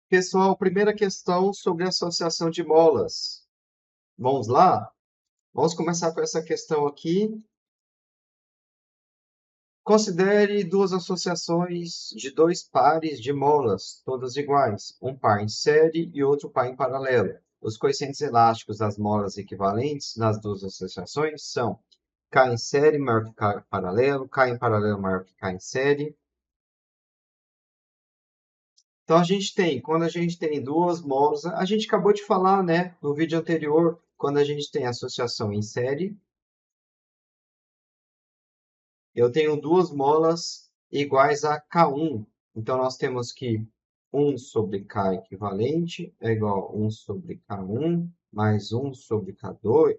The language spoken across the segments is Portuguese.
Pessoal, primeira questão sobre associação de molas. Vamos lá? Vamos começar com essa questão aqui. Considere duas associações de dois pares de molas, todas iguais, um par em série e outro par em paralelo. Os coeficientes elásticos das molas equivalentes nas duas associações são K em série maior que K em paralelo, K em paralelo maior que K em série. Então, quando a gente tem duas molas, a gente acabou de falar, né, no vídeo anterior, quando a gente tem associação em série, eu tenho duas molas iguais a K1. Então, nós temos que 1 sobre K equivalente é igual a 1 sobre K1 mais 1 sobre K2,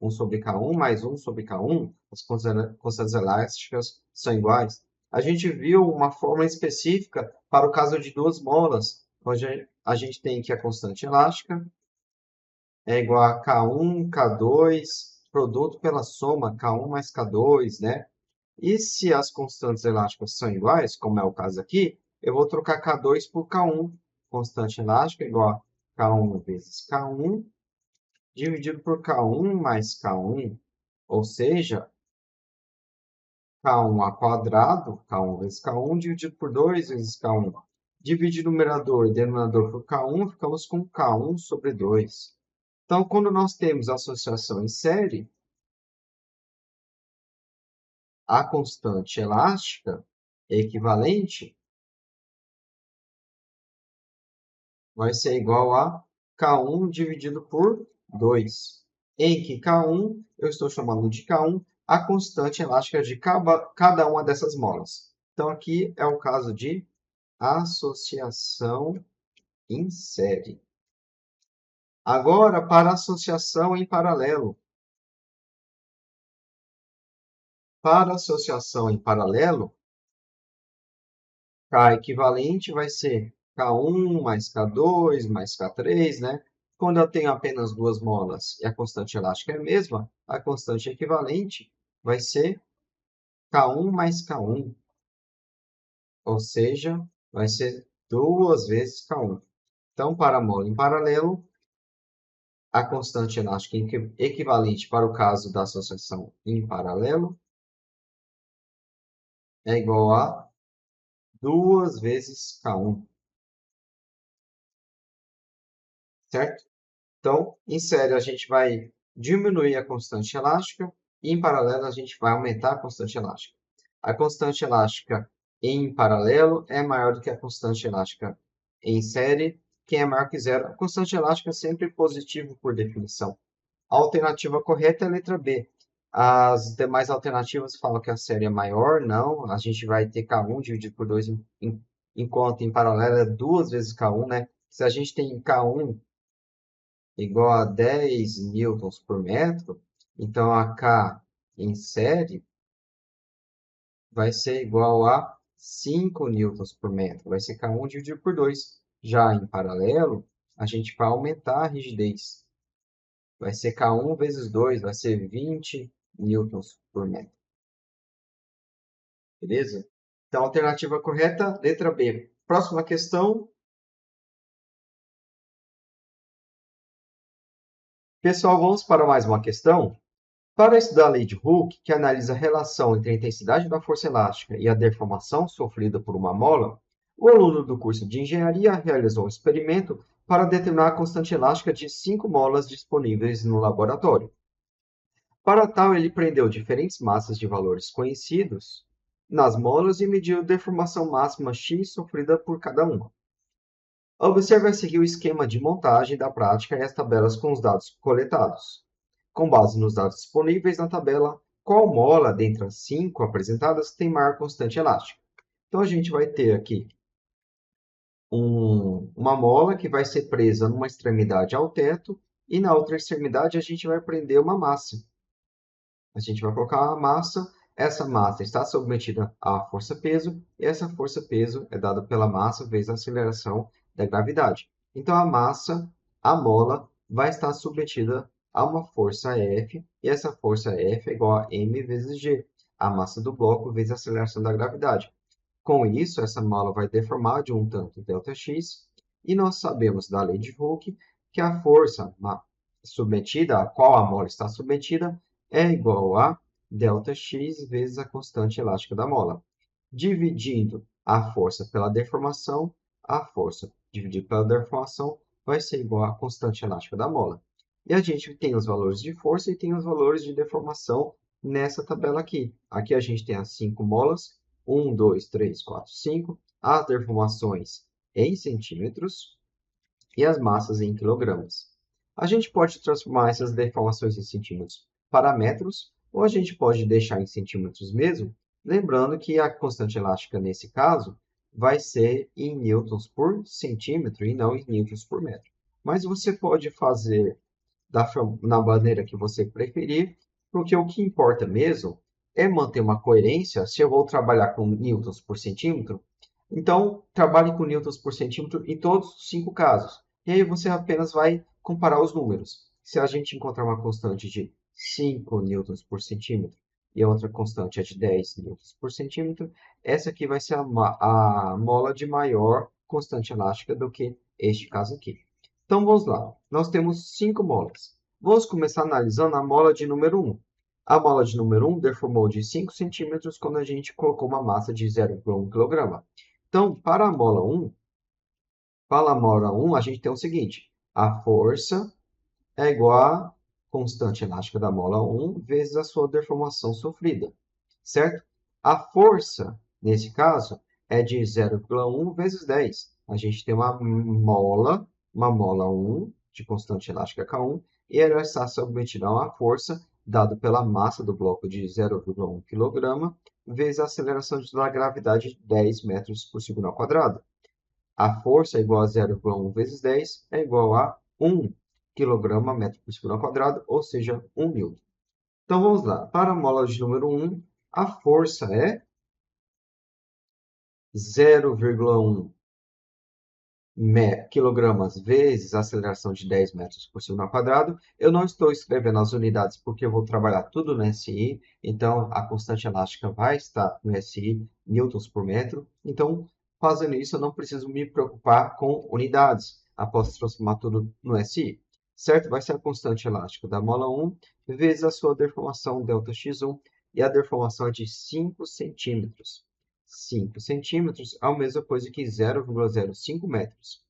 1 sobre K1 mais 1 sobre K1, as constantes elásticas são iguais. A gente viu uma fórmula específica para o caso de duas molas, onde a gente tem que a constante elástica é igual a K1, K2, produto pela soma K1 mais K2, né? E se as constantes elásticas são iguais, como é o caso aqui, eu vou trocar K2 por K1. Constante elástica é igual a K1 vezes K1, dividido por K1 mais K1, ou seja, K1 ao quadrado, K1 vezes K1, dividido por 2 vezes K1. Dividir numerador e denominador por K1, ficamos com K1 sobre 2. Então, quando nós temos associação em série, a constante elástica equivalente vai ser igual a K1 dividido por 2, em que K1, eu estou chamando de K1, a constante elástica de cada uma dessas molas. Então, aqui é o caso de associação em série. Agora, para associação em paralelo. Para associação em paralelo, K equivalente vai ser K1 mais K2 mais K3, né? Quando eu tenho apenas duas molas e a constante elástica é a mesma, a constante equivalente vai ser K1 mais K1, ou seja, vai ser 2 vezes K1. Então, para a mola em paralelo, a constante elástica equivalente para o caso da associação em paralelo é igual a 2 vezes K1, certo? Então, em série, a gente vai diminuir a constante elástica e, em paralelo, a gente vai aumentar a constante elástica. A constante elástica em paralelo é maior do que a constante elástica em série. Quem é maior que zero? A constante elástica é sempre positivo por definição. A alternativa correta é a letra B. As demais alternativas falam que a série é maior. Não, a gente vai ter K1 dividido por 2, enquanto em paralelo é 2 vezes K1, né? Se a gente tem K1 igual a 10 newtons por metro, então a K em série vai ser igual a 5 newtons por metro. Vai ser K1 dividido por 2. Já em paralelo, a gente vai aumentar a rigidez. Vai ser K1 vezes 2, vai ser 20 newtons por metro. Beleza? Então, a alternativa correta, letra B. Próxima questão. Pessoal, vamos para mais uma questão. Para estudar a lei de Hooke, que analisa a relação entre a intensidade da força elástica e a deformação sofrida por uma mola, o aluno do curso de engenharia realizou um experimento para determinar a constante elástica de 5 molas disponíveis no laboratório. Para tal, ele prendeu diferentes massas de valores conhecidos nas molas e mediu a deformação máxima x sofrida por cada uma. Observe a seguir o esquema de montagem da prática e as tabelas com os dados coletados. Com base nos dados disponíveis na tabela, qual mola dentre as 5 apresentadas tem maior constante elástica? Então, a gente vai ter aqui uma mola que vai ser presa numa extremidade ao teto e na outra extremidade a gente vai prender uma massa. A gente vai colocar uma massa, essa massa está submetida à força-peso e essa força-peso é dada pela massa vezes a aceleração da gravidade. Então, a massa, a mola, vai estar submetida há uma força F, e essa força F é igual a m vezes g, a massa do bloco vezes a aceleração da gravidade. Com isso, essa mola vai deformar de um tanto ΔX, e nós sabemos da lei de Hooke que a força submetida, a qual a mola está submetida, é igual a ΔX vezes a constante elástica da mola. Dividindo a força pela deformação, a força dividida pela deformação vai ser igual à constante elástica da mola. E a gente tem os valores de força e tem os valores de deformação nessa tabela aqui. Aqui a gente tem as 5 molas, 1, 2, 3, 4, 5, as deformações em centímetros e as massas em quilogramas. A gente pode transformar essas deformações em centímetros para metros, ou a gente pode deixar em centímetros mesmo, lembrando que a constante elástica, nesse caso, vai ser em newtons por centímetro e não em newtons por metro. Mas você pode fazer na maneira que você preferir, porque o que importa mesmo é manter uma coerência. Se eu vou trabalhar com newtons por centímetro, então trabalhe com newtons por centímetro em todos os 5 casos. E aí você apenas vai comparar os números. Se a gente encontrar uma constante de 5 newtons por centímetro e a outra constante é de 10 newtons por centímetro, essa aqui vai ser a mola de maior constante elástica do que este caso aqui. Então, vamos lá. Nós temos 5 molas. Vamos começar analisando a mola de número 1. A mola de número 1 deformou de 5 centímetros quando a gente colocou uma massa de 0,1 kg. Então, para a mola 1, a gente tem o seguinte. A força é igual à constante elástica da mola 1 vezes a sua deformação sofrida. Certo? A força, nesse caso, é de 0,1 vezes 10. A gente tem uma mola 1 de constante elástica K1 e ela está submetida a uma força dada pela massa do bloco de 0,1 kg vezes a aceleração da gravidade de 10 metros por segundo ao quadrado. A força é igual a 0,1 vezes 10 é igual a 1 kg metro por segundo ao quadrado, ou seja, 1 newton. Então, vamos lá. Para a mola de número 1, a força é 0,1 quilogramas vezes a aceleração de 10 metros por segundo ao quadrado. Eu não estou escrevendo as unidades porque eu vou trabalhar tudo no SI, então a constante elástica vai estar no SI, newtons por metro. Então, fazendo isso, eu não preciso me preocupar com unidades após transformar tudo no SI. Certo? Vai ser a constante elástica da mola 1 vezes a sua deformação ΔX1, e a deformação é de 5 centímetros. 5 centímetros é a mesma coisa que 0,05 metros.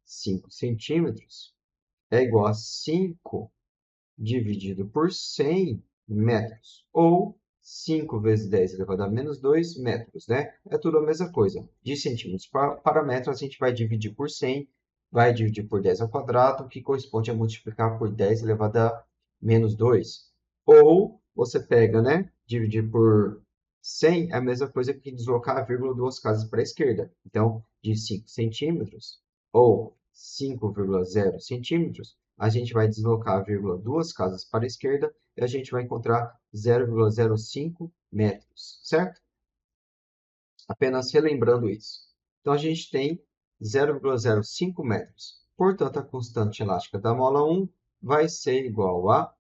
5 centímetros é igual a 5 dividido por 100 metros. Ou 5 vezes 10 elevado a menos 2 metros, né? É tudo a mesma coisa. De centímetros para metros, a gente vai dividir por 100, vai dividir por 10 ao quadrado, que corresponde a multiplicar por 10 elevado a menos 2. Ou você pega, né? Dividir por 100 é a mesma coisa que deslocar a vírgula duas casas para a esquerda. Então, de 5 centímetros ou 5,0 centímetros, a gente vai deslocar a vírgula duas casas para a esquerda e a gente vai encontrar 0,05 metros, certo? Apenas relembrando isso. Então, a gente tem 0,05 metros. Portanto, a constante elástica da mola 1 vai ser igual a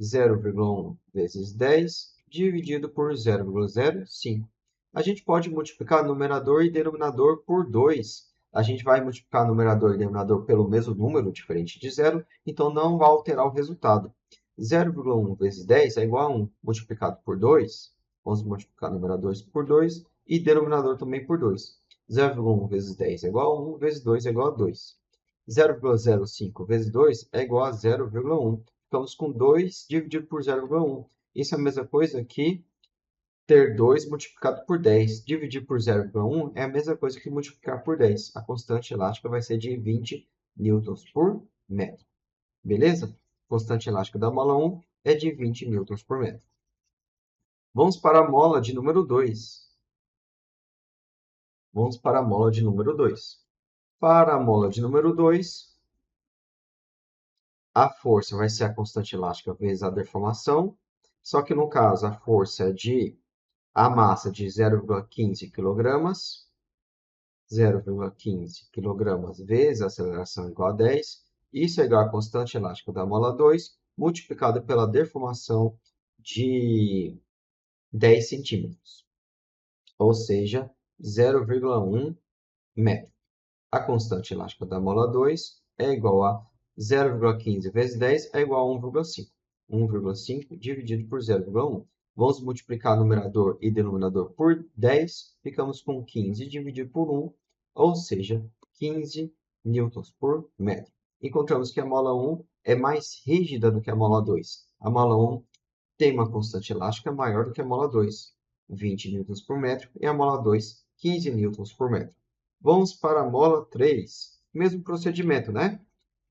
0,1 vezes 10 dividido por 0,05. A gente pode multiplicar numerador e denominador por 2. A gente vai multiplicar numerador e denominador pelo mesmo número, diferente de zero, então não vai alterar o resultado. 0,1 vezes 10 é igual a 1 multiplicado por 2. Vamos multiplicar numeradores por 2 e denominador também por 2. 0,1 vezes 10 é igual a 1, vezes 2 é igual a 2. 0,05 vezes 2 é igual a 0,1. Ficamos com 2 dividido por 0,1. Isso é a mesma coisa que ter 2 multiplicado por 10. Dividir por 0,1 é a mesma coisa que multiplicar por 10. A constante elástica vai ser de 20 newtons por metro. Beleza? A constante elástica da mola 1 é de 20 newtons por metro. Vamos para a mola de número 2. Vamos para a mola de número 2. Para a mola de número 2, a força vai ser a constante elástica vezes a deformação. Só que no caso, a força é de a massa de 0,15 kg. 0,15 kg vezes a aceleração igual a 10. Isso é igual à constante elástica da mola 2 multiplicado pela deformação de 10 centímetros, ou seja, 0,1 metro. A constante elástica da mola 2 é igual a 0,15 vezes 10 é igual a 1,5. 1,5 dividido por 0,1. Vamos multiplicar numerador e denominador por 10, ficamos com 15 dividido por 1, ou seja, 15 newtons por metro. Encontramos que a mola 1 é mais rígida do que a mola 2. A mola 1 tem uma constante elástica maior do que a mola 2, 20 newtons por metro, e a mola 2, 15 newtons por metro. Vamos para a mola 3. Mesmo procedimento, né?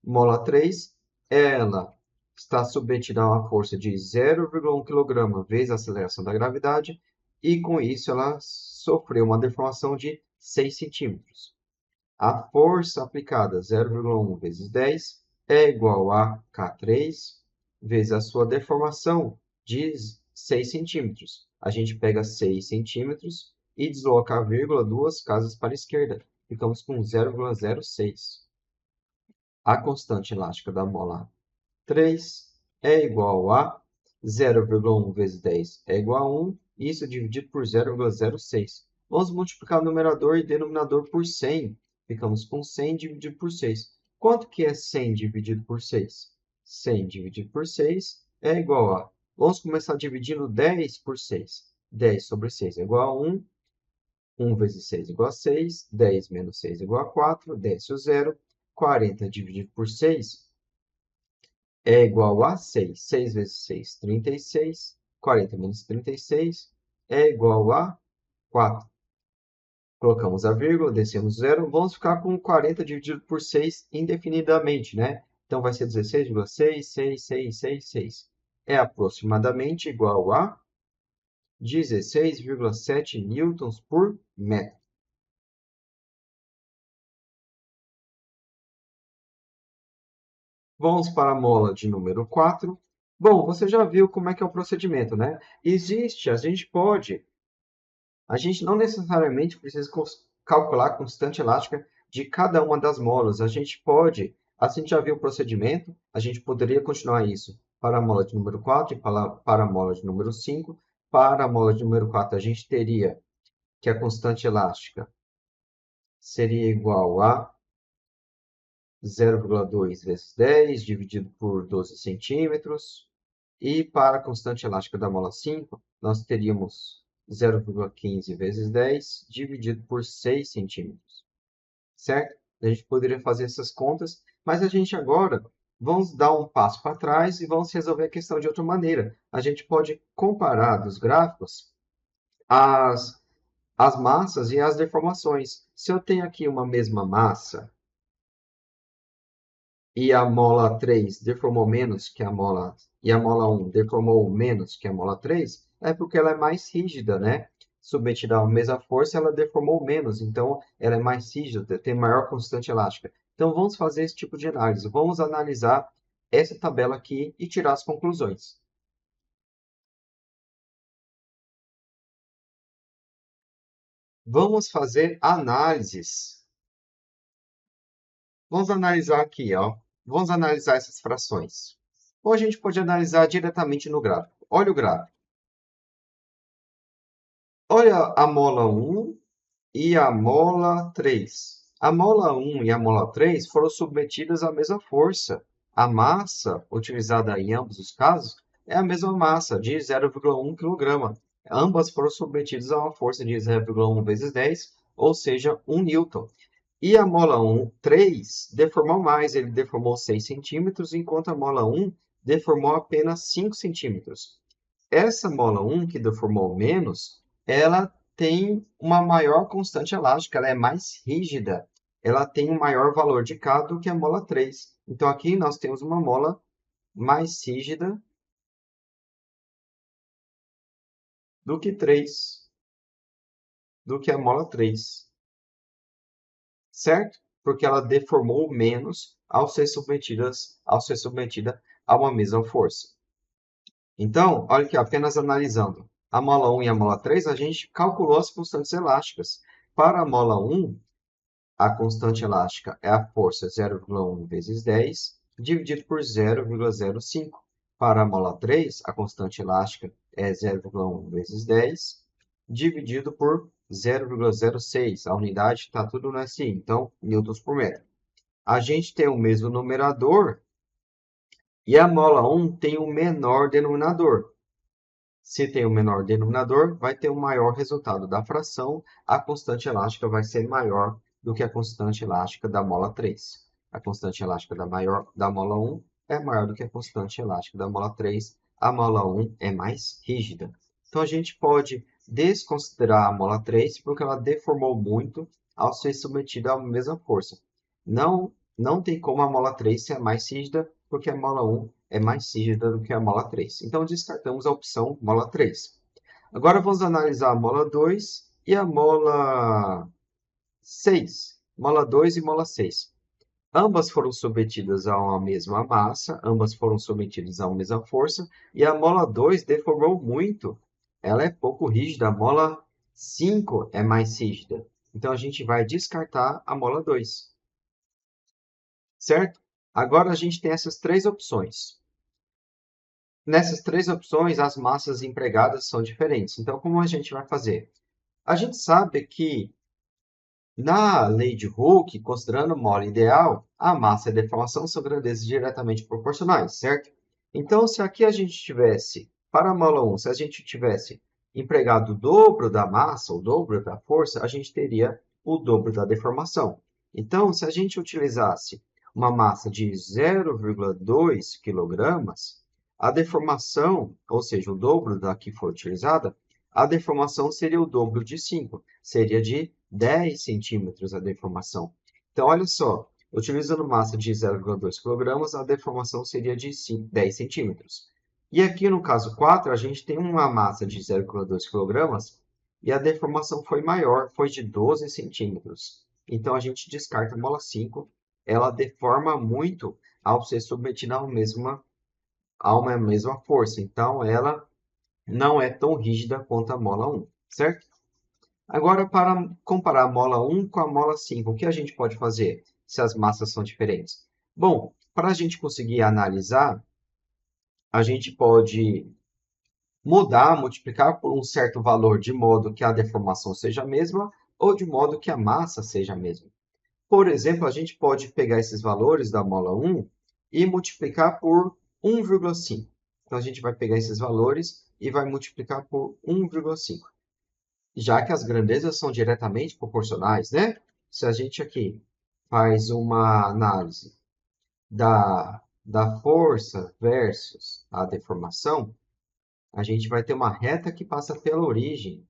Mola 3, ela está submetida a uma força de 0,1 kg vezes a aceleração da gravidade, e com isso ela sofreu uma deformação de 6 centímetros. A força aplicada, 0,1 vezes 10, é igual a K3 vezes a sua deformação de 6 centímetros. A gente pega 6 centímetros e desloca a vírgula duas casas para a esquerda. Ficamos com 0,06. A constante elástica da mola 3 é igual a 0,1 vezes 10 é igual a 1. Isso dividido por 0,06. Vamos multiplicar o numerador e denominador por 100. Ficamos com 100 dividido por 6. Quanto que é 100 dividido por 6? 100 dividido por 6 é igual a... Vamos começar dividindo 10 por 6. 10 sobre 6 é igual a 1. 1 vezes 6 é igual a 6. 10 menos 6 é igual a 4. Desce o zero. 40 dividido por 6 é igual a 6. 6 vezes 6, 36. 40 menos 36 é igual a 4. Colocamos a vírgula, descemos zero. Vamos ficar com 40 dividido por 6 indefinidamente, né? Então, vai ser 16,66666. É aproximadamente igual a 16,7 newtons por metro. Vamos para a mola de número 4. Bom, você já viu como é que é o procedimento, né? A gente não necessariamente precisa calcular a constante elástica de cada uma das molas. A gente pode, assim que já viu o procedimento, a gente poderia continuar isso para a mola de número 4 e para a mola de número 5. Para a mola de número 4, a gente teria que a constante elástica seria igual a 0,2 vezes 10 dividido por 12 centímetros. E para a constante elástica da mola 5, nós teríamos 0,15 vezes 10 dividido por 6 centímetros. Certo? A gente poderia fazer essas contas, mas a gente agora vamos dar um passo para trás e vamos resolver a questão de outra maneira. A gente pode comparar dos gráficos as, as massas e as deformações. Se eu tenho aqui uma mesma massa e a mola 3 deformou menos que a mola, e a mola 1 deformou menos que a mola 3, é porque ela é mais rígida, né? Submetida à mesma força, ela deformou menos, então ela é mais rígida, tem maior constante elástica. Então vamos fazer esse tipo de análise. Vamos analisar essa tabela aqui e tirar as conclusões. Vamos fazer análises. Vamos analisar aqui, ó. Vamos analisar essas frações. Ou a gente pode analisar diretamente no gráfico. Olha o gráfico. Olha a mola 1 e a mola 3. A mola 1 e a mola 3 foram submetidas à mesma força. A massa utilizada em ambos os casos é a mesma massa, de 0,1 kg. Ambas foram submetidas a uma força de 0,1 vezes 10, ou seja, 1 newton. E a mola 1, 3, deformou mais, ele deformou 6 centímetros, enquanto a mola 1 deformou apenas 5 centímetros. Essa mola 1, que deformou menos, ela tem uma maior constante elástica, ela é mais rígida, ela tem um maior valor de K do que a mola 3. Então, aqui nós temos uma mola mais rígida do que 3, do que a mola 3, certo? Porque ela deformou menos ao ser submetida a uma mesma força. Então, olha aqui, apenas analisando a mola 1 e a mola 3, a gente calculou as constantes elásticas. Para a mola 1, a constante elástica é a força 0,1 vezes 10, dividido por 0,05. para a mola 3, a constante elástica é 0,1 vezes 10, dividido por 0,06. A unidade está tudo no SI, então, newtons por metro. A gente tem o mesmo numerador e a mola 1 tem o menor denominador. Se tem o menor denominador, vai ter o maior resultado da fração. A constante elástica vai ser maior do que a constante elástica da mola 3. A constante elástica da mola 1 é maior do que a constante elástica da mola 3. A mola 1 é mais rígida. Então, a gente pode desconsiderar a mola 3 porque ela deformou muito ao ser submetida à mesma força. Não tem como a mola 3 ser mais rígida porque a mola 1 é mais rígida do que a mola 3. Então, descartamos a opção mola 3. Agora, vamos analisar a mola 2 e a mola 6. Mola 2 e mola 6. Ambas foram submetidas a uma mesma massa, ambas foram submetidas a uma mesma força, e a mola 2 deformou muito. Ela é pouco rígida, a mola 5 é mais rígida. Então, a gente vai descartar a mola 2. Certo? Agora, a gente tem essas três opções. Nessas três opções, as massas empregadas são diferentes. Então, como a gente vai fazer? A gente sabe que, na lei de Hooke, considerando mola ideal, a massa e a deformação são grandezas diretamente proporcionais, certo? Então, se aqui a gente tivesse, para a mola 1, se a gente tivesse empregado o dobro da massa, o dobro da força, a gente teria o dobro da deformação. Então, se a gente utilizasse uma massa de 0,2 kg, a deformação, ou seja, o dobro da que foi utilizada, a deformação seria o dobro de 5, seria de 10 centímetros a deformação. Então, olha só, utilizando massa de 0,2 kg, a deformação seria de 10 centímetros. E aqui no caso 4, a gente tem uma massa de 0,2 kg e a deformação foi maior, foi de 12 centímetros. Então, a gente descarta a mola 5, ela deforma muito ao ser submetida a uma mesma força. Então, ela não é tão rígida quanto a mola 1, certo? Agora, para comparar a mola 1 com a mola 5, o que a gente pode fazer se as massas são diferentes? Bom, para a gente conseguir analisar, a gente pode mudar, multiplicar por um certo valor de modo que a deformação seja a mesma ou de modo que a massa seja a mesma. Por exemplo, a gente pode pegar esses valores da mola 1 e multiplicar por 1,5. Então, a gente vai pegar esses valores e vai multiplicar por 1,5. Já que as grandezas são diretamente proporcionais, né? Se a gente aqui faz uma análise da força versus a deformação, a gente vai ter uma reta que passa pela origem,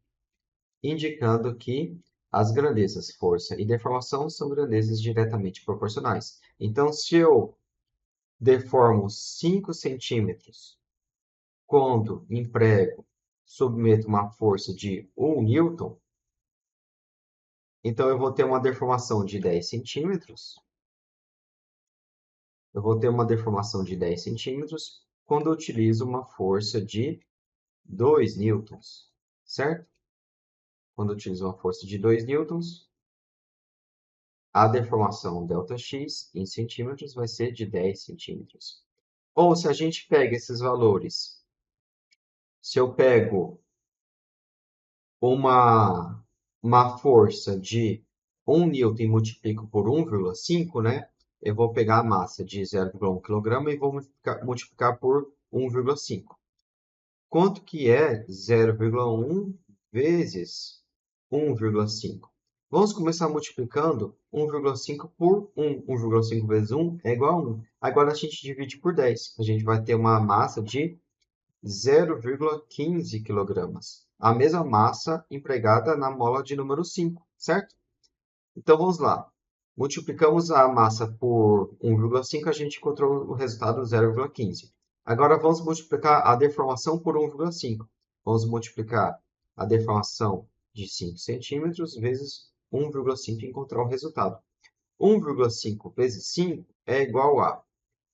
indicando que as grandezas força e deformação são grandezas diretamente proporcionais. Então, se eu deformo 5 centímetros quando submeto uma força de 1 newton, então eu vou ter uma deformação de 10 centímetros. Eu vou ter uma deformação de 10 centímetros quando eu utilizo uma força de 2 newtons, certo? Quando eu utilizo uma força de 2 newtons, a deformação ΔX em centímetros vai ser de 10 centímetros. Ou se a gente pega esses valores, se eu pego uma força de 1 newton e multiplico por 1,5, né? Eu vou pegar a massa de 0,1 kg e vou multiplicar por 1,5. Quanto que é 0,1 vezes 1,5? Vamos começar multiplicando 1,5 por 1. 1,5 vezes 1 é igual a 1. Agora a gente divide por 10. A gente vai ter uma massa de 0,15 kg. A mesma massa empregada na mola de número 5, certo? Então vamos lá. Multiplicamos a massa por 1,5, a gente encontrou o resultado 0,15. Agora vamos multiplicar a deformação por 1,5. Vamos multiplicar a deformação de 5 centímetros vezes 1,5 e encontrar o resultado. 1,5 vezes 5 é igual a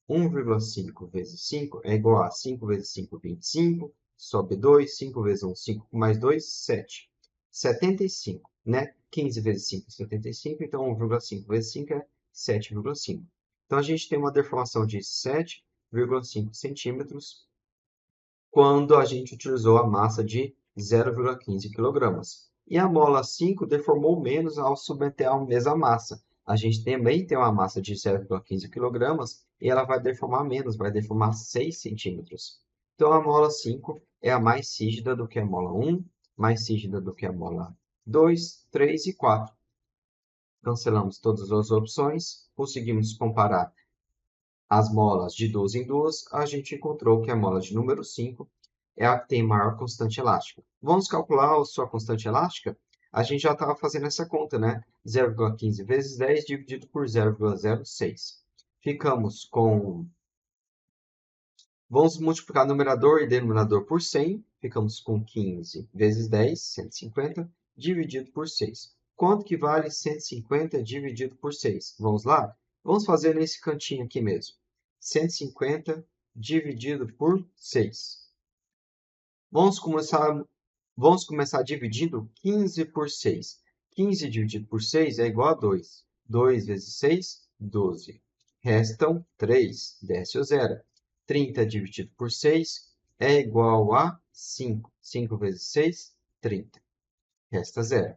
1,5 vezes 5 é igual a 5 vezes 5, 25. Sobe 2, 5 vezes 1, 5 mais 2, 7. 75, né? 15 vezes 5 é 75, então 1,5 vezes 5 é 7,5. Então, a gente tem uma deformação de 7,5 centímetros quando a gente utilizou a massa de 0,15 kg. E a mola 5 deformou menos ao submeter a mesma massa. A gente também tem uma massa de 0,15 kg e ela vai deformar menos, vai deformar 6 centímetros. Então, a mola 5 é a mais rígida do que a mola 1, mais rígida do que a mola 2, 3 e 4. Cancelamos todas as opções, conseguimos comparar as molas de duas em duas, a gente encontrou que a mola de número 5 é a que tem maior constante elástica. Vamos calcular a sua constante elástica? A gente já estava fazendo essa conta, né? 0,15 vezes 10 dividido por 0,06. Ficamos com... Vamos multiplicar numerador e denominador por 100. Ficamos com 15 vezes 10, 150, dividido por 6. Quanto que vale 150 dividido por 6? Vamos lá? Vamos fazer nesse cantinho aqui mesmo. 150 dividido por 6. Vamos começar dividindo 15 por 6. 15 dividido por 6 é igual a 2. 2 vezes 6, 12. Restam 3, desce o zero. 30 dividido por 6 é igual a 5. 5 vezes 6, 30. Resta zero.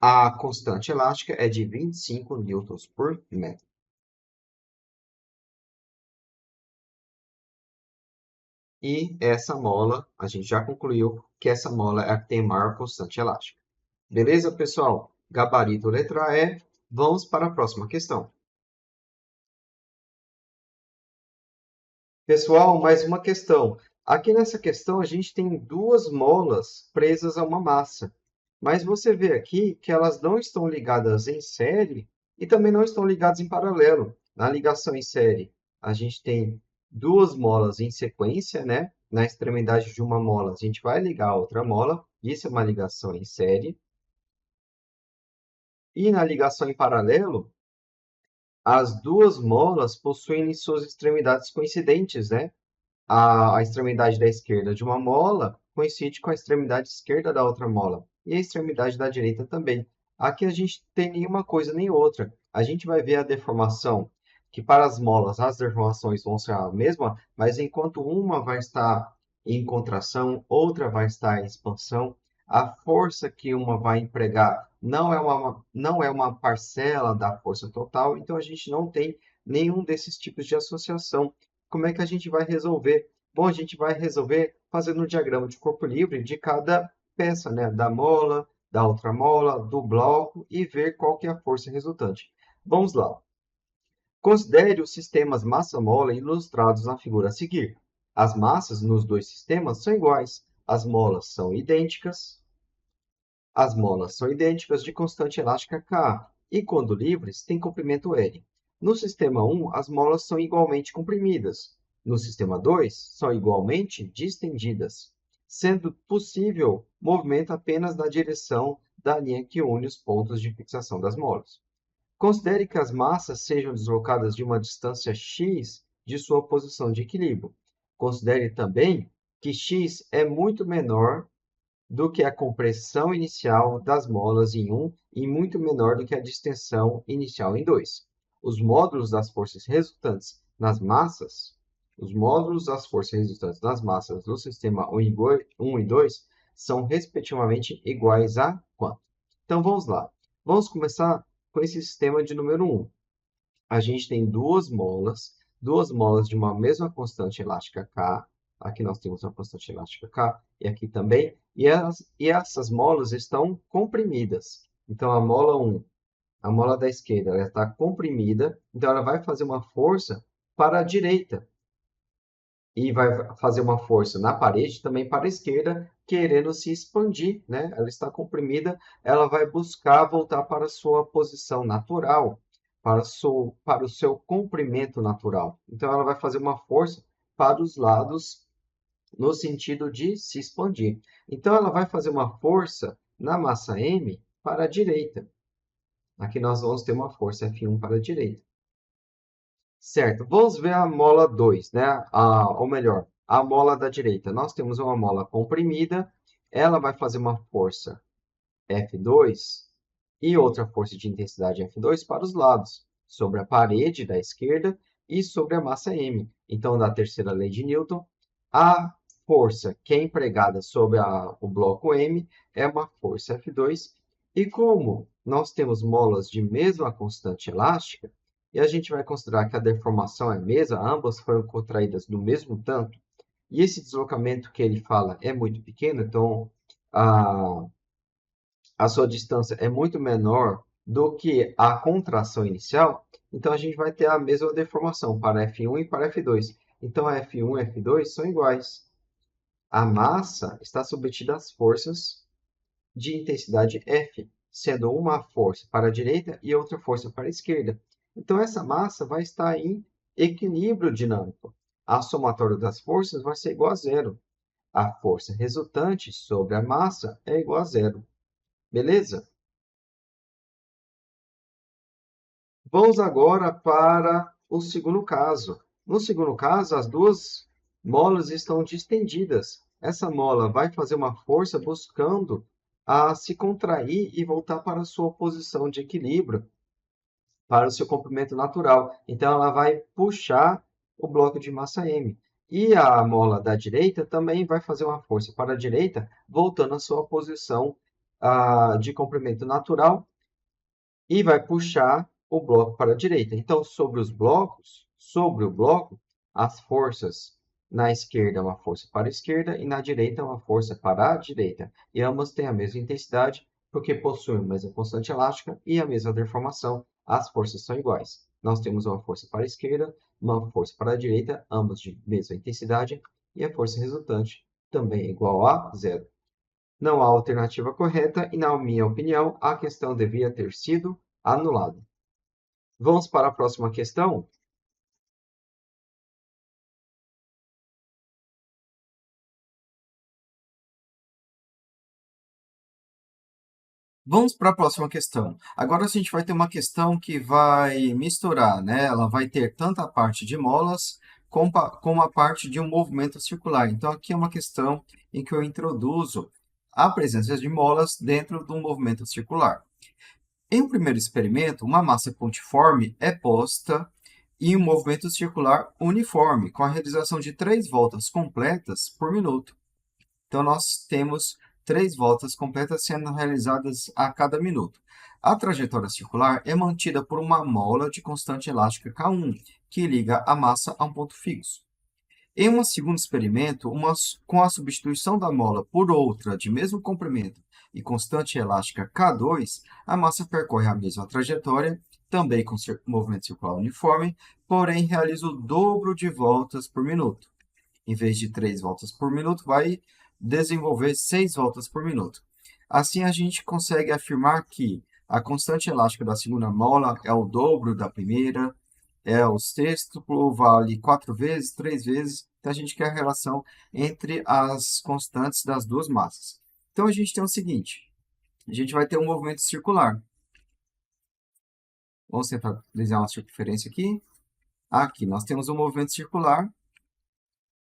A constante elástica é de 25 newtons por metro. E essa mola, a gente já concluiu que essa mola é a que tem maior constante elástica. Beleza, pessoal? Gabarito letra E. Vamos para a próxima questão. Pessoal, mais uma questão. Aqui nessa questão, a gente tem duas molas presas a uma massa. Mas você vê aqui que elas não estão ligadas em série e também não estão ligadas em paralelo. Na ligação em série, a gente tem duas molas em sequência, né? Na extremidade de uma mola, a gente vai ligar a outra mola. Isso é uma ligação em série. E na ligação em paralelo, as duas molas possuem suas extremidades coincidentes, né? A extremidade da esquerda de uma mola coincide com a extremidade esquerda da outra mola. E a extremidade da direita também. Aqui a gente tem nenhuma coisa nem outra. A gente vai ver a deformação, que para as molas as deformações vão ser a mesma, mas enquanto uma vai estar em contração, outra vai estar em expansão, a força que uma vai empregar não é uma parcela da força total, então a gente não tem nenhum desses tipos de associação. Como é que a gente vai resolver? Bom, a gente vai resolver fazendo um diagrama de corpo livre de cada peça, né? Da mola, da outra mola, do bloco e ver qual que é a força resultante. Vamos lá. Considere os sistemas massa-mola ilustrados na figura a seguir. As massas nos dois sistemas são iguais. As molas são idênticas de constante elástica K e, quando livres, têm comprimento L. No sistema 1, as molas são igualmente comprimidas. No sistema 2, são igualmente distendidas, sendo possível movimento apenas na direção da linha que une os pontos de fixação das molas. Considere que as massas sejam deslocadas de uma distância x de sua posição de equilíbrio. Considere também que x é muito menor do que a compressão inicial das molas em 1 e muito menor do que a distensão inicial em 2. Os módulos das forças resultantes nas massas, do sistema 1 e 2 são respectivamente iguais a quanto? Então vamos lá. Vamos começar com esse sistema de número 1. A gente tem duas molas de uma mesma constante elástica K. Aqui nós temos uma constante elástica K e aqui também. E essas molas estão comprimidas. Então, a mola 1, a mola da esquerda, ela está comprimida. Então, ela vai fazer uma força para a direita. E vai fazer uma força na parede também para a esquerda, querendo se expandir, né? Ela está comprimida, ela vai buscar voltar para a sua posição natural, para o seu comprimento natural. Então, ela vai fazer uma força para os lados no sentido de se expandir. Então, ela vai fazer uma força na massa M para a direita. Aqui nós vamos ter uma força F1 para a direita. Certo, vamos ver a mola 2, né? Ou melhor, a mola da direita. Nós temos uma mola comprimida, ela vai fazer uma força F2 e outra força de intensidade F2 para os lados, sobre a parede da esquerda e sobre a massa M. Então, da terceira lei de Newton, a força que é empregada sobre o bloco M é uma força F2. E como nós temos molas de mesma constante elástica, e a gente vai considerar que a deformação é a mesma, ambas foram contraídas no mesmo tanto, e esse deslocamento que ele fala é muito pequeno, então a, a sua distância é muito menor do que a contração inicial, então a gente vai ter a mesma deformação para F1 e para F2. Então, a F1 e F2 são iguais. A massa está submetida às forças de intensidade F, sendo uma força para a direita e outra força para a esquerda. Então, essa massa vai estar em equilíbrio dinâmico. A somatória das forças vai ser igual a zero. A força resultante sobre a massa é igual a zero. Beleza? Vamos agora para o segundo caso. No segundo caso, as duas molas estão distendidas. Essa mola vai fazer uma força buscando se contrair e voltar para a sua posição de equilíbrio, para o seu comprimento natural. Então, ela vai puxar o bloco de massa M. E a mola da direita também vai fazer uma força para a direita, voltando à sua posição de comprimento natural, e vai puxar o bloco para a direita. Então, sobre o bloco, as forças na esquerda é uma força para a esquerda e na direita é uma força para a direita. E ambas têm a mesma intensidade, porque possuem a mesma constante elástica e a mesma deformação. As forças são iguais. Nós temos uma força para a esquerda, uma força para a direita, ambas de mesma intensidade, e a força resultante também é igual a zero. Não há alternativa correta e, na minha opinião, a questão devia ter sido anulada. Vamos para a próxima questão? Vamos para a próxima questão. Agora a gente vai ter uma questão que vai misturar, né? Ela vai ter tanto a parte de molas como a parte de um movimento circular. Então, aqui é uma questão em que eu introduzo a presença de molas dentro de um movimento circular. Em um primeiro experimento, uma massa pontiforme é posta em um movimento circular uniforme, com a realização de 3 voltas completas por minuto. Então, nós temos 3 voltas completas sendo realizadas a cada minuto. A trajetória circular é mantida por uma mola de constante elástica K1, que liga a massa a um ponto fixo. Em um segundo experimento, com a substituição da mola por outra de mesmo comprimento e constante elástica K2, a massa percorre a mesma trajetória, também com movimento circular uniforme, porém realiza o dobro de voltas por minuto. Em vez de 3 voltas por minuto, vai desenvolver 6 voltas por minuto. Assim, a gente consegue afirmar que a constante elástica da segunda mola é o dobro da primeira, o sextuplo vale 4 vezes, 3 vezes. Então, a gente quer a relação entre as constantes das duas massas. Então, a gente tem o seguinte, a gente vai ter um movimento circular. Vamos tentar desenhar uma circunferência aqui. Aqui, nós temos um movimento circular.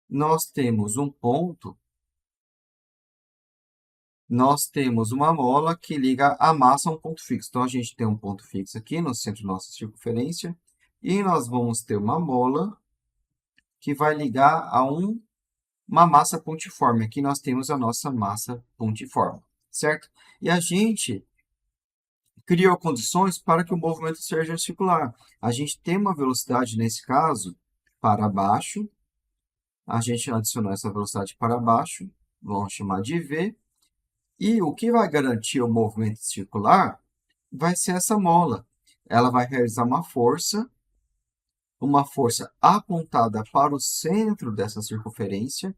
Nós temos um ponto. Nós temos uma mola que liga a massa a um ponto fixo. Então, a gente tem um ponto fixo aqui no centro da nossa circunferência. E nós vamos ter uma mola que vai ligar a uma massa pontiforme. Aqui nós temos a nossa massa pontiforme, certo? E a gente criou condições para que o movimento seja circular. A gente tem uma velocidade, nesse caso, para baixo. A gente adicionou essa velocidade para baixo, vamos chamar de V. E o que vai garantir o movimento circular vai ser essa mola. Ela vai realizar uma força apontada para o centro dessa circunferência,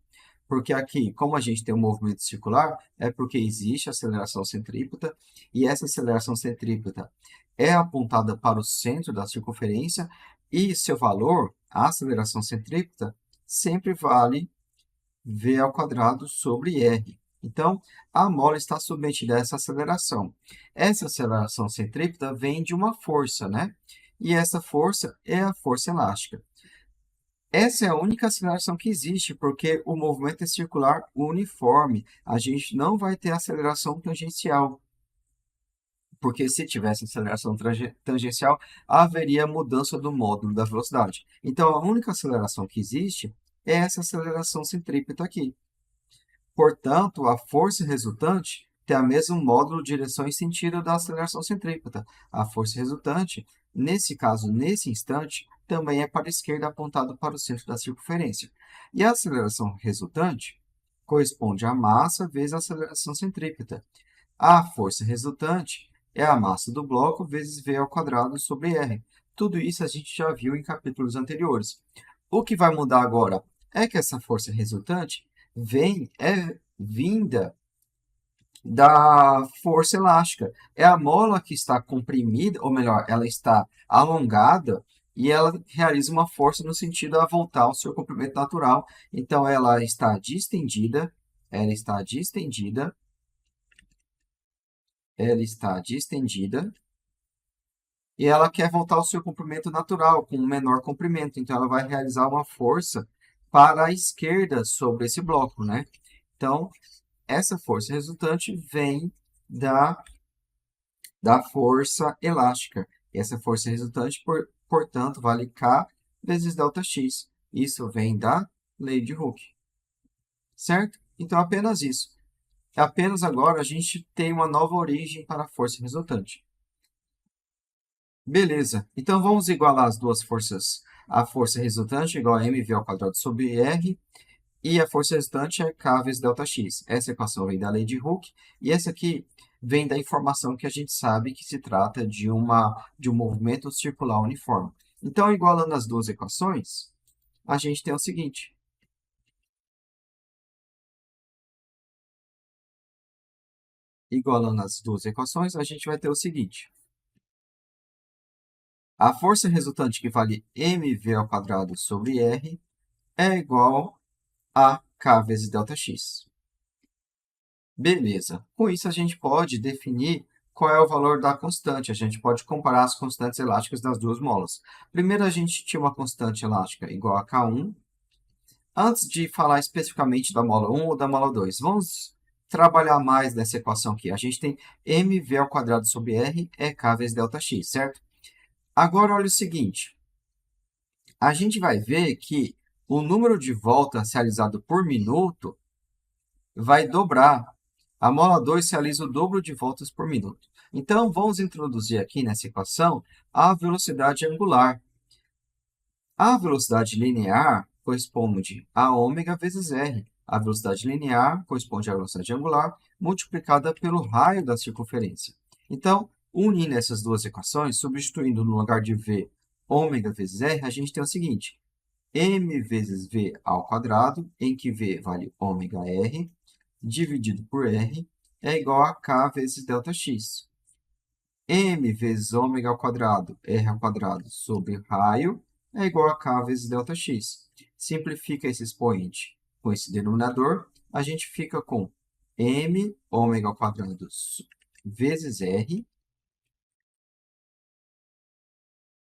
porque aqui, como a gente tem um movimento circular, é porque existe aceleração centrípeta, e essa aceleração centrípeta é apontada para o centro da circunferência, e seu valor, a aceleração centrípeta, sempre vale v ao quadrado sobre r. Então, a mola está submetida a essa aceleração. Essa aceleração centrípeta vem de uma força, né? E essa força é a força elástica. Essa é a única aceleração que existe, porque o movimento é circular uniforme. A gente não vai ter aceleração tangencial, porque se tivesse aceleração tangencial, haveria mudança do módulo da velocidade. Então, a única aceleração que existe é essa aceleração centrípeta aqui. Portanto, a força resultante tem o mesmo módulo direção e sentido da aceleração centrípeta. A força resultante, nesse caso, nesse instante, também é para a esquerda apontado para o centro da circunferência. E a aceleração resultante corresponde à massa vezes a aceleração centrípeta. A força resultante é a massa do bloco vezes v ao quadrado sobre r. Tudo isso a gente já viu em capítulos anteriores. O que vai mudar agora é que essa força resultante é vinda da força elástica. É a mola que está comprimida, ou melhor, ela está alongada e ela realiza uma força no sentido a voltar ao seu comprimento natural. Então, ela está distendida, ela está distendida e ela quer voltar ao seu comprimento natural, com um menor comprimento. Então, ela vai realizar uma força para a esquerda sobre esse bloco, né? Então, essa força resultante vem da força elástica. E essa força resultante, portanto, vale K vezes ΔX. Isso vem da lei de Hooke. Certo? Então, apenas isso. Apenas agora a gente tem uma nova origem para a força resultante. Beleza. Então, vamos igualar as duas forças. A força resultante é igual a mv ao quadrado sobre r. E a força resultante é K vezes ΔX. Essa equação vem da lei de Hooke. E essa aqui vem da informação que a gente sabe que se trata de um movimento circular uniforme. Então, igualando as duas equações, a gente tem o seguinte. Igualando as duas equações, a gente vai ter o seguinte. A força resultante que vale mv ao quadrado sobre r é igual a K vezes ΔX. Beleza. Com isso, a gente pode definir qual é o valor da constante. A gente pode comparar as constantes elásticas das duas molas. Primeiro, a gente tinha uma constante elástica igual a K1. Antes de falar especificamente da mola 1 ou da mola 2, vamos trabalhar mais nessa equação aqui. A gente tem mv ao quadrado sobre r é K vezes ΔX, certo? Agora, olha o seguinte. A gente vai ver que o número de voltas realizado por minuto vai dobrar. A mola 2 realiza o dobro de voltas por minuto. Então, vamos introduzir aqui nessa equação a velocidade angular. A velocidade linear corresponde a ômega vezes r. A velocidade linear corresponde à velocidade angular multiplicada pelo raio da circunferência. Então, unindo essas duas equações, substituindo no lugar de v ômega vezes r, a gente tem o seguinte. M vezes v ao quadrado, em que v vale ômega r, dividido por r, é igual a k vezes ΔX. M vezes ômega ao quadrado, r ao quadrado, sobre raio, é igual a k vezes ΔX. Simplifica esse expoente com esse denominador, a gente fica com m ômega ao quadrado vezes r,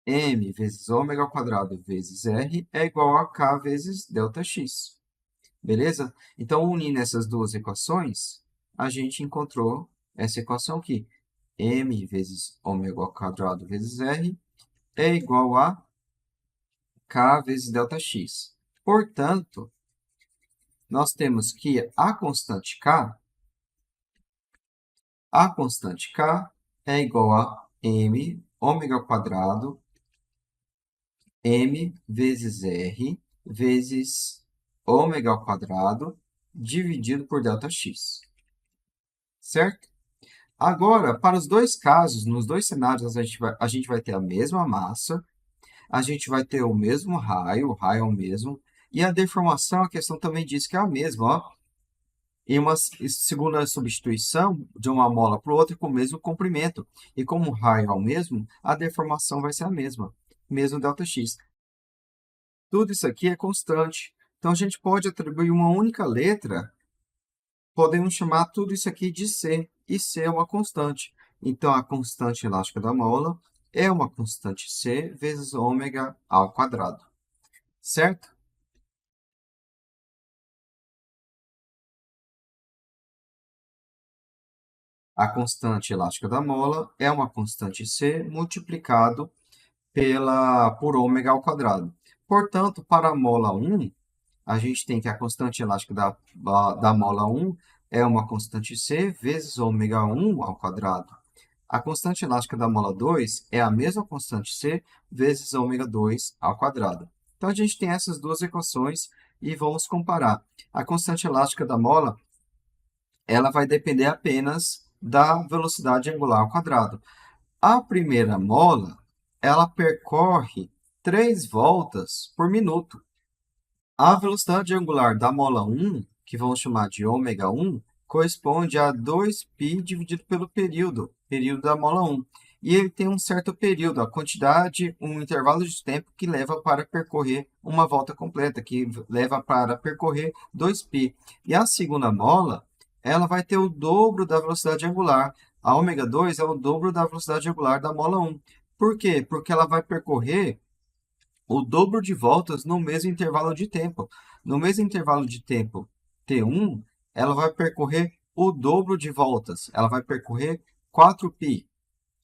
m vezes ômega ao quadrado vezes r é igual a k vezes ΔX. Beleza? Então, unindo essas duas equações, a gente encontrou essa equação aqui. M vezes ômega ao quadrado vezes r é igual a k vezes ΔX. Portanto, nós temos que a constante K é igual a m ômega ao quadrado m vezes r vezes ômega ao quadrado dividido por ΔX. Certo? Agora, para os dois casos, nos dois cenários, a gente vai ter a mesma massa, a gente vai ter o mesmo raio, o raio é o mesmo, e a deformação, a questão também diz que é a mesma, ó. Em uma segunda substituição de uma mola para outra com o mesmo comprimento. E como o raio é o mesmo, a deformação vai ser a mesma, mesmo ΔX. Tudo isso aqui é constante. Então, a gente pode atribuir uma única letra, podemos chamar tudo isso aqui de C, e C é uma constante. Então, a constante elástica da mola é uma constante C vezes ômega ao quadrado. Certo? A constante elástica da mola é uma constante C multiplicado por ômega ao quadrado. Portanto, para a mola 1, a gente tem que a constante elástica da mola 1 é uma constante C vezes ômega 1 ao quadrado. A constante elástica da mola 2 é a mesma constante C vezes ômega 2 ao quadrado. Então, a gente tem essas duas equações e vamos comparar. A constante elástica da mola ela vai depender apenas da velocidade angular ao quadrado. A primeira mola, ela percorre 3 voltas por minuto. A velocidade angular da mola 1, que vamos chamar de ômega 1, corresponde a 2π dividido pelo período da mola 1. E ele tem um certo período, a quantidade, um intervalo de tempo que leva para percorrer uma volta completa, que leva para percorrer 2π. E a segunda mola, ela vai ter o dobro da velocidade angular. A ômega 2 é o dobro da velocidade angular da mola 1. Por quê? Porque ela vai percorrer o dobro de voltas no mesmo intervalo de tempo. No mesmo intervalo de tempo t1, ela vai percorrer o dobro de voltas. Ela vai percorrer 4π,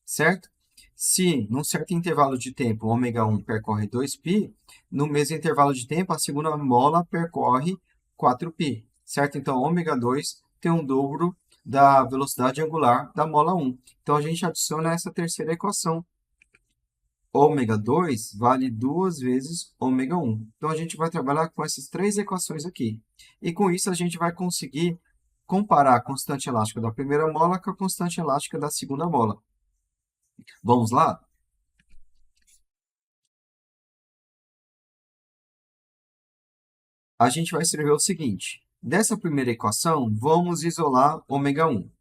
certo? Se, num certo intervalo de tempo, ômega 1 percorre 2π, no mesmo intervalo de tempo, a segunda mola percorre 4π, certo? Então, ômega 2 tem um dobro da velocidade angular da mola 1. Então, a gente adiciona essa terceira equação. Ômega 2 vale 2 vezes ômega 1. Então, a gente vai trabalhar com essas três equações aqui. E com isso, a gente vai conseguir comparar a constante elástica da primeira mola com a constante elástica da segunda mola. Vamos lá? A gente vai escrever o seguinte. Dessa primeira equação, vamos isolar ômega 1.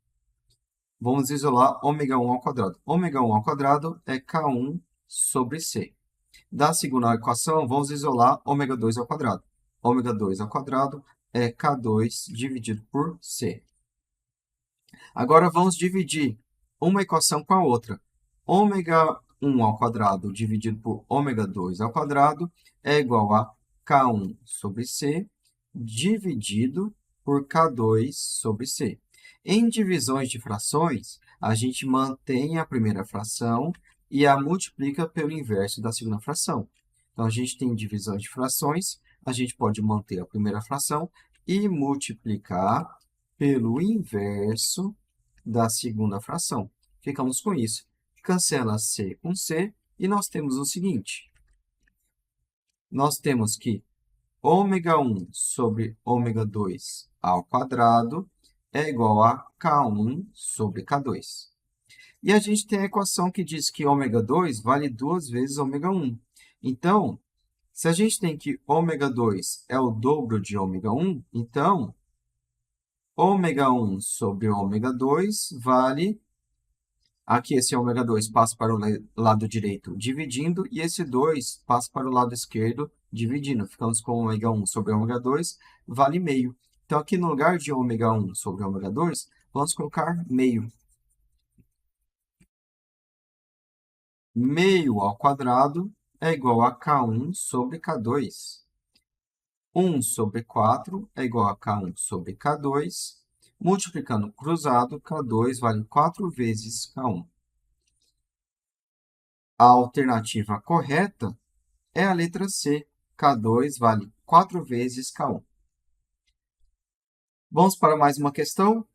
Vamos isolar ômega 1 ao quadrado. Ômega 1 ao quadrado é K1 sobre C. Da segunda equação, vamos isolar ômega 2 ao quadrado. Ômega 2 ao quadrado é K2 dividido por C. Agora, vamos dividir uma equação com a outra. Ômega 1 ao quadrado dividido por ômega 2 ao quadrado é igual a K1 sobre C dividido por K2 sobre C. Em divisões de frações, a gente mantém a primeira fração e a multiplica pelo inverso da segunda fração. Então, a gente tem divisão de frações, a gente pode manter a primeira fração e multiplicar pelo inverso da segunda fração. Ficamos com isso. Cancela C com C e nós temos o seguinte. Nós temos que ômega 1 sobre ômega 2 ao quadrado é igual a K1 sobre K2. E a gente tem a equação que diz que ômega 2 vale 2 vezes ômega 1. Então, se a gente tem que ômega 2 é o dobro de ômega 1, então, ômega 1 sobre ômega 2 vale... Aqui, esse ômega 2 passa para o lado direito dividindo, e esse 2 passa para o lado esquerdo dividindo. Ficamos com ômega 1 sobre ômega 2, vale meio. Então, aqui no lugar de ômega 1 sobre ômega 2, vamos colocar meio. Meio ao quadrado é igual a K1 sobre K2. 1 sobre 4 é igual a K1 sobre K2. Multiplicando cruzado, K2 vale 4 vezes K1. A alternativa correta é a letra C. K2 vale 4 vezes K1. Vamos para mais uma questão.